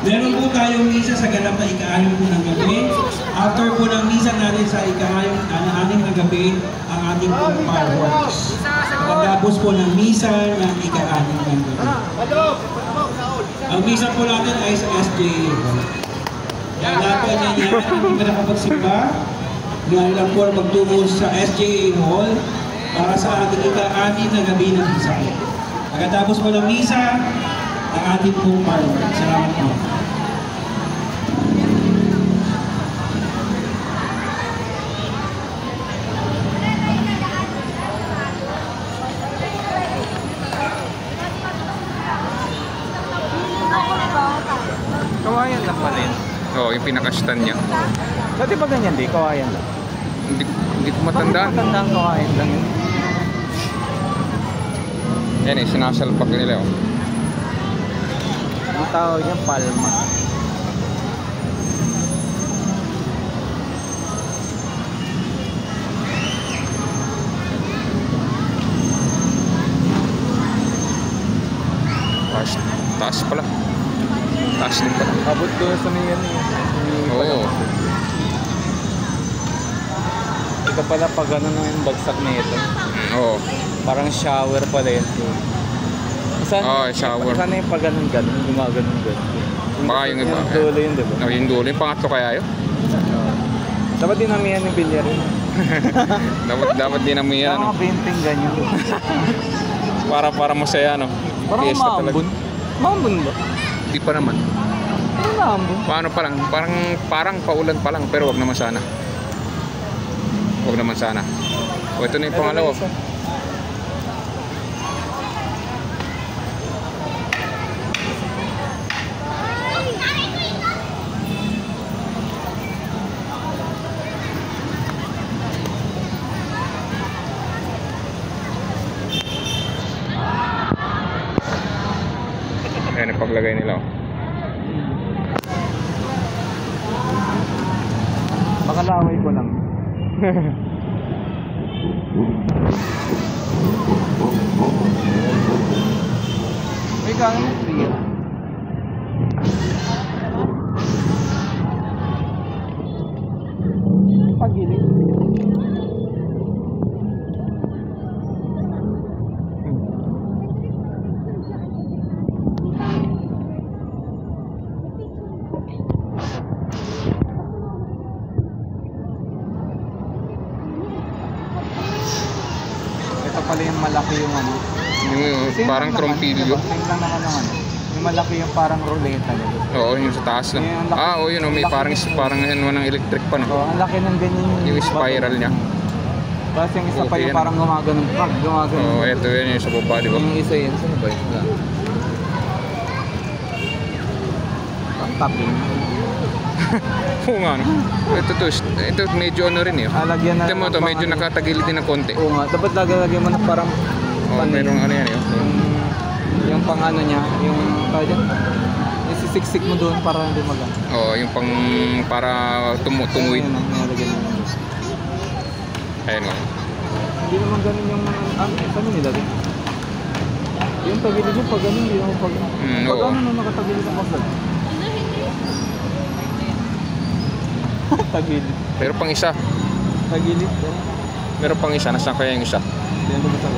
Meron po tayong misa sa ganap na ika-6 po ng gabi. After po ng misa natin sa ika-6 na gabi, ang ating pong fireworks. Pagkatapos po ng misa ng ika-6 ng gabi. Ang misa po natin ay sa SJA. Kaya natin na niya, hindi na nakapagsimba. Ngayon lang po magtungo sa SJA Hall para sa ating ika-6 na gabi ng misa. Pagkatapos po ng misa, ang ating pong fireworks. Salamat po. Kawayan lang pala yun. Oo, yung pinaka-stand niya. Dati ba ganyan di? Kawayan lang. Hindi ko matandaan. Matandaan kawayan lang yun. Yan eh, sinasalpak nila oh. Ang tawag niya palma. Taas pala. Taas din pala. Abot ko sa may yan eh. Oo. Ito pala pag ano na yung bagsak na ito. Oo. Parang shower pala yun. Oo, shower. Sana yung pag ganun, gumaganon. Baka yung iba. Yung dulo yun, diba? Oh, yung dulo. Yung pangatlo kaya yun? Dapat dinamihan yung bilyar yun. dapat dinamihan. Mga painting ganyan. Para masaya, no? Parang maambun. Maambun ba? Hindi pa naman. Parang maambun. Paano pa lang? Parang paulan pa lang. Pero wag naman sana. Wag naman sana. O, ito na yung pangalawa. Ayan yung paglagay nila. Makalaway ko lang. May kaya mo clear. Pagilid. Ito pala yung malaki yung ano. Yung parang trompilyo. Same lang naman ang ano. Yung malaki yung parang ruleta. Oo, yung sa taas lang. Oo, yun o. May parang ano ng electric pa, no? Oo, ang laki ng ganyan Yung spiral niya. Tapos yung isa pa yung parang gumaganon. Oo, ito yun yung sa baba, di ba? Yung isa yun. Saan ba yun? Ang tapping. Oo nga, no? Ito medyo ano rin eh. Lagyan na. Ito mo to, medyo nakatagilid din ng konti. Oo nga, dapat lagyan mo na parang merong ano yan yun. Yung pang ano niya, yung tawag dyan, yung sisiksik mo doon para hindi maga. Oo, yung pang para tumuwid. Ayan o. Hindi naman ganun yung saan nila din? Yung tagilid mo pag ganun, hindi naman pag pag ano na nakatagilid ang kasal. Tagilid. Pero pang isa. Tagilid. Meron pang isa, nasaan kaya yung isa? Hindi naman sa